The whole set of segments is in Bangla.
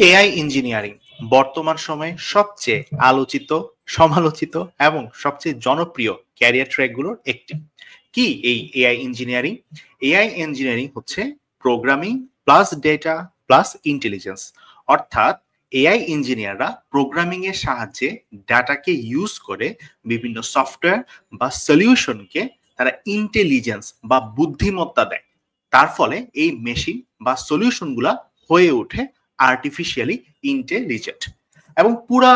এআই ইঞ্জিনিয়ারিং বর্তমান সময়ে সবচেয়ে আলোচিত, সমালোচিত এবং সবচেয়ে জনপ্রিয় ক্যারিয়ার ট্র্যাকগুলোর একটি। কি এই এআই ইঞ্জিনিয়ারিং? এআই ইঞ্জিনিয়ারিং হচ্ছে programming plus data plus intelligence. অর্থাৎ এআই ইঞ্জিনিয়াররা প্রোগ্রামিং এর সাহায্যে ডাটাকে ইউজ করে বিভিন্ন সফটওয়্যার বা সলিউশনকে তারা ইন্টেলিজেন্স বা বুদ্ধিমত্তা দেয়। তার ফলে এই মেশিন বা সলিউশনগুলা হয়ে ওঠে আর্টিফিশিয়ালি ইন্টেলিজেন্ট। এবং পুরা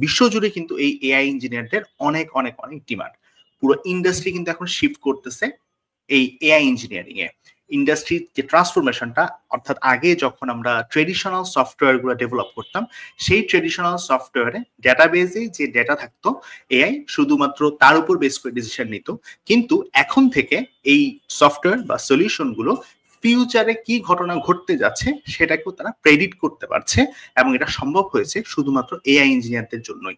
বিশ্বজুড়ে কিন্তু এই এআই ইঞ্জিনিয়ারদের অনেক অনেক অনেক ডিমান্ড। পুরো ইন্ডাস্ট্রি কিন্তু এখন শিফট করতেছে এই এআই ইঞ্জিনিয়ারিং এ। ইন্ডাস্ট্রির যে ট্রান্সফরমেশনটা, অর্থাৎ আগে যখন আমরা ট্রেডিশনাল সফটওয়্যার গুলো ডেভেলপ করতাম, সেই ট্রেডিশনাল সফটওয়্যারে ডেটাবেজে যে ডেটা থাকতো, এআই শুধুমাত্র তার উপর বেস করে ডিসিশন নিত। কিন্তু এখন থেকে এই সফটওয়্যার বা সলিউশন গুলো ফিউচারে কি ঘটনা ঘটতে যাচ্ছে সেটাকেও তারা প্রেডিক্ট করতে পারছে, এবং এটা সম্ভব হয়েছে শুধুমাত্র এআই ইঞ্জিনিয়ারদের জন্যই।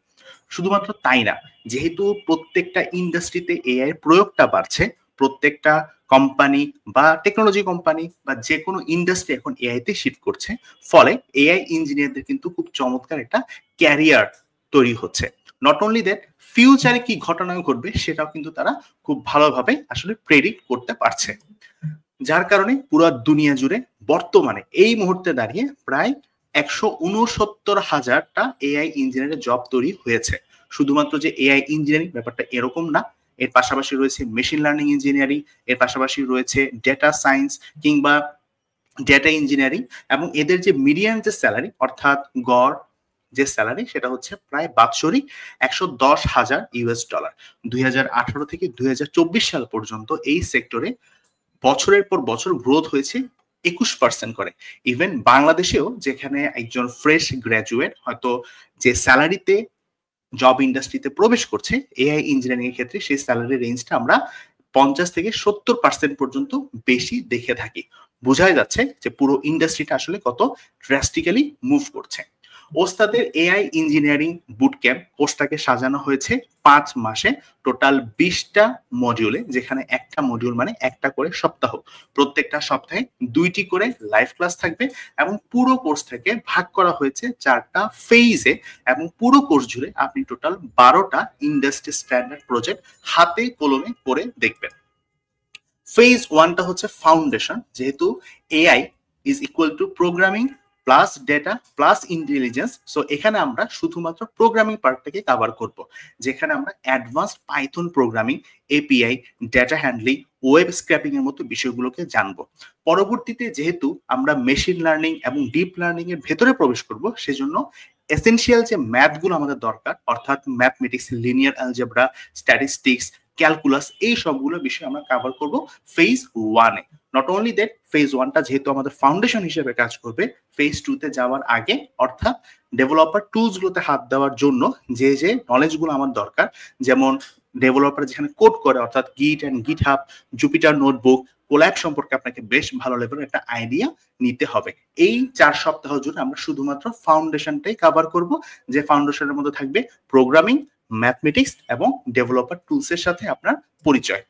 শুধুমাত্র তাই না, যেহেতু প্রত্যেকটা ইন্ডাস্ট্রিতে এআই এর প্রয়োগটা বাড়ছে, প্রত্যেকটা কোম্পানি বা টেকনোলজি কোম্পানি বা যে কোনো ইন্ডাস্ট্রি এখন এআই তে শিফট করছে, ফলে এআই ইঞ্জিনিয়ারদের কিন্তু খুব চমৎকার একটা ক্যারিয়ার তৈরি হচ্ছে। নট অনলি দ্যাট, ফিউচারে কি ঘটনা ঘটবে সেটাও কিন্তু তারা খুব ভালোভাবে আসলে প্রেডিক্ট করতে পারছে। যার কারণে পুরো দুনিয়া জুড়ে বর্তমানে এই মুহূর্তে দাঁড়িয়ে প্রায় 169,000টা এআই ইঞ্জিনিয়ারের জব তৈরি হয়েছে। শুধুমাত্র যে এআই ইঞ্জিনিয়ারিং ব্যাপারটা এরকম না, এর পাশাপাশি রয়েছে মেশিন লার্নিং ইঞ্জিনিয়ারিং, এর পাশাপাশি রয়েছে ডেটা সায়েন্স কিংবা ডেটা ইঞ্জিনিয়ারিং। এবং এদের যে মিডিয়ান যে স্যালারি, অর্থাৎ গড় যে স্যালারি, সেটা হচ্ছে প্রায় বাৎসরিক $110,000। 2018 থেকে 2024 সাল পর্যন্ত এই সেক্টরে বছরের পর বছর গ্রোথ হয়েছে 21% করে। ইভেন বাংলাদেশেও, যেখানে একজন ফ্রেশ গ্র্যাজুয়েট হয়তো যে স্যালারিতে জব ইন্ডাস্ট্রিতে প্রবেশ করছে এআই ইঞ্জিনিয়ারিং এর ক্ষেত্রে, সেই স্যালারি রেঞ্জটা আমরা 50 থেকে 70% পর্যন্ত বেশি দেখে থাকি। বোঝাই যাচ্ছে যে পুরো ইন্ডাস্ট্রিটা আসলে কত ড্রাস্টিক্যালি মুভ করছে। ওস্তাদের এআই ইঞ্জিনিয়ারিং বুট ক্যাম্প কোর্সটাকে সাজানো হয়েছে 5 মাসে, টোটাল 20টা মডিউলে, যেখানে একটা মডিউল মানে একটা করে সপ্তাহ। প্রত্যেকটা সপ্তাহে 2টি করে লাইভ ক্লাস থাকবে, এবং পুরো কোর্সটাকে ভাগ করা হয়েছে 4টা ফেজে। এবং পুরো কোর্স জুড়ে আপনি টোটাল 12টা ইন্ডাস্ট্রি স্ট্যান্ডার্ড প্রজেক্ট হাতে কলমে করে দেখবেন। ফেজ 1টা হচ্ছে ফাউন্ডেশন, যেহেতু AI is equal to programming plus data plus intelligence. So এখানে আমরা শুধুমাত্র প্রোগ্রামিং পার্টটাকে কভার করব, যেখানে আমরা advanced Python programming, API, data handling, web scraping এর মতো বিষয়গুলোকে জানবো। পরবর্তীতে যেহেতু আমরা মেশিন লার্নিং এবং ডিপ লার্নিং এর ভেতরে প্রবেশ করব, সেজন্য এসেনশিয়াল যে ম্যাথগুলো আমাদের দরকার, অর্থাৎ mathematics, linear algebra, statistics, calculus, এই সবগুলো বিষয় আমরা কভার করব ফেজ 1-এ। নট অনলি দ্যাট, ফেজ 1টা যেহেতু আমাদের ফাউন্ডেশন হিসেবে কাজ করবে, ফেজ 2-তে যাওয়ার আগে, অর্থাৎ ডেভেলপার টুলস গুলোতে হাত দেওয়ার জন্য যে যে নলেজ গুলো আমার দরকার, যেমন ডেভেলপার যেখানে কোড করে, অর্থাৎ git and GitHub, Jupyter notebook, Colab সম্পর্কে আপনাকে বেশ ভালো লেভেলের একটা আইডিয়া নিতে হবে। এই 4 সপ্তাহ জুড়ে আমরা শুধুমাত্র ফাউন্ডেশনটাই কভার করব, যে ফাউন্ডেশনের মধ্যে থাকবে প্রোগ্রামিং, ম্যাথমেটিক্স এবং ডেভেলপার টুলসের সাথে আপনার পরিচয়।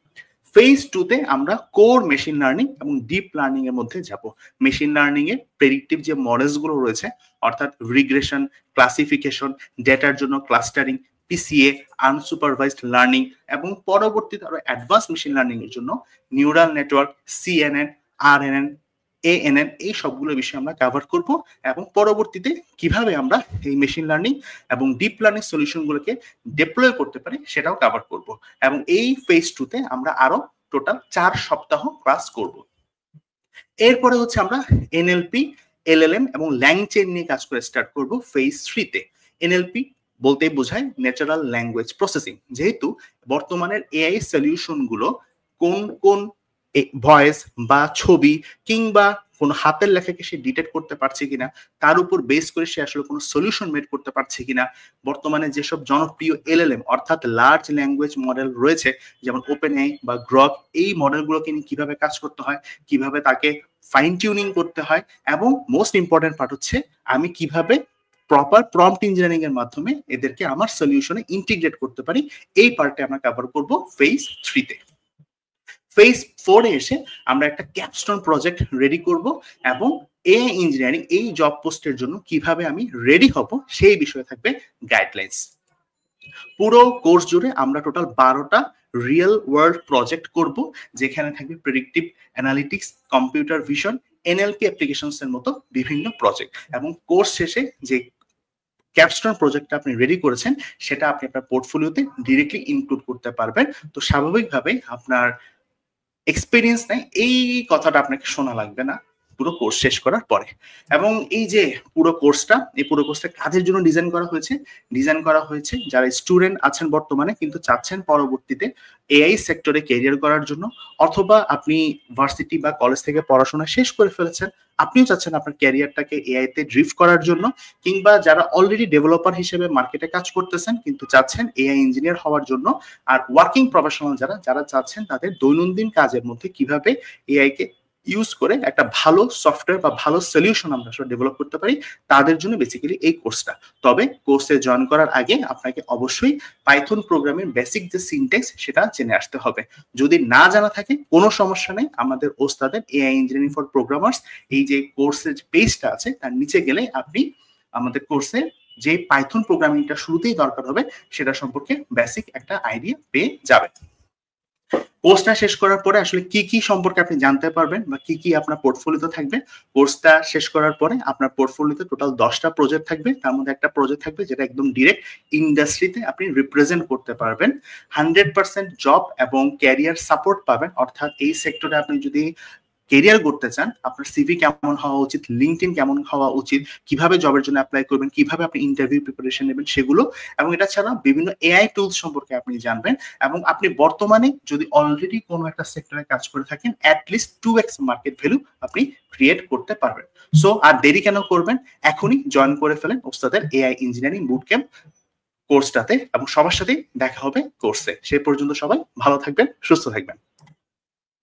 ফেজ 2-তে আমরা কোর মেশিন লার্নিং এবং ডিপ লার্নিং এর মধ্যে যাব। মেশিন লার্নিং এর প্রেডিক্টিভ যে মডেলস গুলো রয়েছে, অর্থাৎ রিগ্রেশন, ক্লাসিফিকেশন, ডেটার জন্য ক্লাস্টারিং, পিসিএ, আনসুপারভাইজড লার্নিং, এবং পরবর্তীতে আরো অ্যাডভান্স মেশিন লার্নিং এর জন্য neural network, CNN, RNN, ANN, এই সবগুলো বিষয় আমরা কভার করব। এবং পরবর্তীতে কিভাবে আমরা এই মেশিন লার্নিং এবং ডিপ লার্নিং সলিউশন গুলোকে ডিপ্লয় করতে পারি সেটাও কভার করব। এবং এই ফেজ 2-তে আমরা আরো টোটাল 4 সপ্তাহ ক্লাস করব। এরপরে হচ্ছে আমরা এনএলপি, এলএলএম এবং ল্যাংচেন নিয়ে কাজ করে স্টার্ট করব ফেজ 3-তে। এনএলপি বলতে বোঝায় ন্যাচারাল ল্যাঙ্গুয়েজ প্রসেসিং। যেহেতু বর্তমানের এআই সলিউশন গুলো কোন কোন ভয়েস বা ছবি কিংবা কোন হাতের লেখাকে সে ডিটেক্ট করতে পারছে কিনা, তার উপর বেস করে সে আসলে কোনো সলিউশন মেড করতে পারছে কিনা, বর্তমানে যেসব জনপ্রিয় এলএলএম অর্থাৎ লার্জ ল্যাঙ্গুয়েজ মডেল রয়েছে, যেমন ওপেনএআই বা গ্রক, এই মডেলগুলোকে নিয়ে কিভাবে কাজ করতে হয়, কিভাবে তাকে ফাইন টিউনিং করতে হয়, এবং মোস্ট ইম্পর্টেন্ট পার্ট হচ্ছে আমি কিভাবে প্রপার প্রম্পট ইঞ্জিনিয়ারিং এর মাধ্যমে এদেরকে আমার সলিউশনে ইন্টিগ্রেট করতে পারি, এই পার্টে আমরা কভার করব ফেজ 3-তে। ফেজ 4-এ এসে আমরা একটা ক্যাপস্টোন প্রজেক্ট রেডি করব, এবং এআই ইঞ্জিনিয়ারিং এই জব পোস্টের জন্য কিভাবে আমি রেডি হব সেই বিষয়ে থাকবে গাইডলাইন্স। পুরো কোর্স জুড়ে আমরা টোটাল 12টা রিয়েল ওয়ার্ল্ড প্রজেক্ট করব, যেখানে থাকবে predictive analytics, computer vision, NLP applications এর মতো বিভিন্ন প্রজেক্ট। এবং কোর্স শেষে যে ক্যাপস্টোন প্রজেক্টটা আপনি রেডি করেছেন সেটা আপনি আপনার পোর্টফোলিওতে ডিরেক্টলি ইনক্লুড করতে পারবেন। তো স্বাভাবিকভাবে আপনার এক্সপেরিয়েন্স নাই এই কথাটা আপনাকে শোনা লাগবে না পুরো কোর্স শেষ করার পরে। এবং এই যে পুরো কোর্সটা কাদের জন্য ডিজাইন করা হয়েছে যারা স্টুডেন্ট আছেন বর্তমানে কিন্তু চাচ্ছেন পরবর্তীতে এআই সেক্টরে ক্যারিয়ার করার জন্য, অথবা আপনি ভার্সিটি বা কলেজ থেকে পড়াশোনা শেষ করে ফেলেছেন, আপনিও চাচ্ছেন আপনার ক্যারিয়ারটাকে এআই তে ড্রিফট করার জন্য, কিংবা যারা অলরেডি ডেভেলপার হিসেবে মার্কেটে কাজ করতেছেন কিন্তু চাচ্ছেন এআই ইঞ্জিনিয়ার হওয়ার জন্য, আর ওয়ার্কিং প্রফেশনাল যারা চাচ্ছেন তাদের দৈনন্দিন কাজের মধ্যে কিভাবে এআই কে ইউজ করে একটা ভালো সফটওয়্যার বা ভালো সলিউশন আমরা আসলে ডেভেলপ করতে পারি, তাদের জন্য বেসিক্যালি এই কোর্সটা। তবে কোর্সে জয়েন করার আগে আপনাকে অবশ্যই পাইথন প্রোগ্রামের বেসিক যে সিনট্যাক্স সেটা জেনে আসতে হবে। যদি না জানা থাকে কোনো সমস্যা নেই, আমাদের ওস্তাদের এআই ইঞ্জিনিয়ারিং ফর প্রোগ্রামার্স এই যে কোর্সের পেজটা আছে তার নিচে গেলে আপনি আমাদের কোর্সে যে পাইথন প্রোগ্রামিংটা শুরুতেই দরকার হবে সেটা সম্পর্কে বেসিক একটা আইডিয়া পেয়ে যাবেন। কোর্সটা শেষ করার পরে আসলে কি কি সম্পর্কে আপনি জানতে পারবেন বা কি কি আপনার পোর্টফোলিওতে থাকবে। কোর্সটা শেষ করার পরে আপনার পোর্টফোলিওতে টোটাল 10টা প্রজেক্ট থাকবে, তার মধ্যে একটা প্রজেক্ট থাকবে যেটা একদম ডিরেক্ট ইন্ডাস্ট্রিতে আপনি রিপ্রেজেন্ট করতে পারবেন। 100% জব এবং ক্যারিয়ার সাপোর্ট পাবেন, অর্থাৎ এই সেক্টরে আপনি যদি কেরিয়ার করতে চান আপনার সিভি কেমন হওয়া উচিত, লিঙ্কডইন কেমন হওয়া উচিত, কিভাবে জবের জন্য অ্যাপ্লাই করবেন, কিভাবে আপনি ইন্টারভিউ প্রিপারেশন নেবেন সেগুলো, এবং এটা ছাড়া বিভিন্ন এআই টুলস সম্পর্কে আপনি জানবেন। এবং আপনি বর্তমানে যদি অলরেডি কোনো একটা সেক্টরে কাজ করে থাকেন অ্যাটলিস্ট 2x মার্কেট ভ্যালু আপনি ক্রিয়েট করতে পারবেন। সো আর দেরি কেন করবেন, এখনই জয়েন করে ফেলেন ওস্তাদের এআই ইঞ্জিনিয়ারিং বুট ক্যাম্প কোর্সটাতে, এবং সবার সাথেই দেখা হবে কোর্সে। সে পর্যন্ত সবাই ভালো থাকবেন, সুস্থ থাকবেন।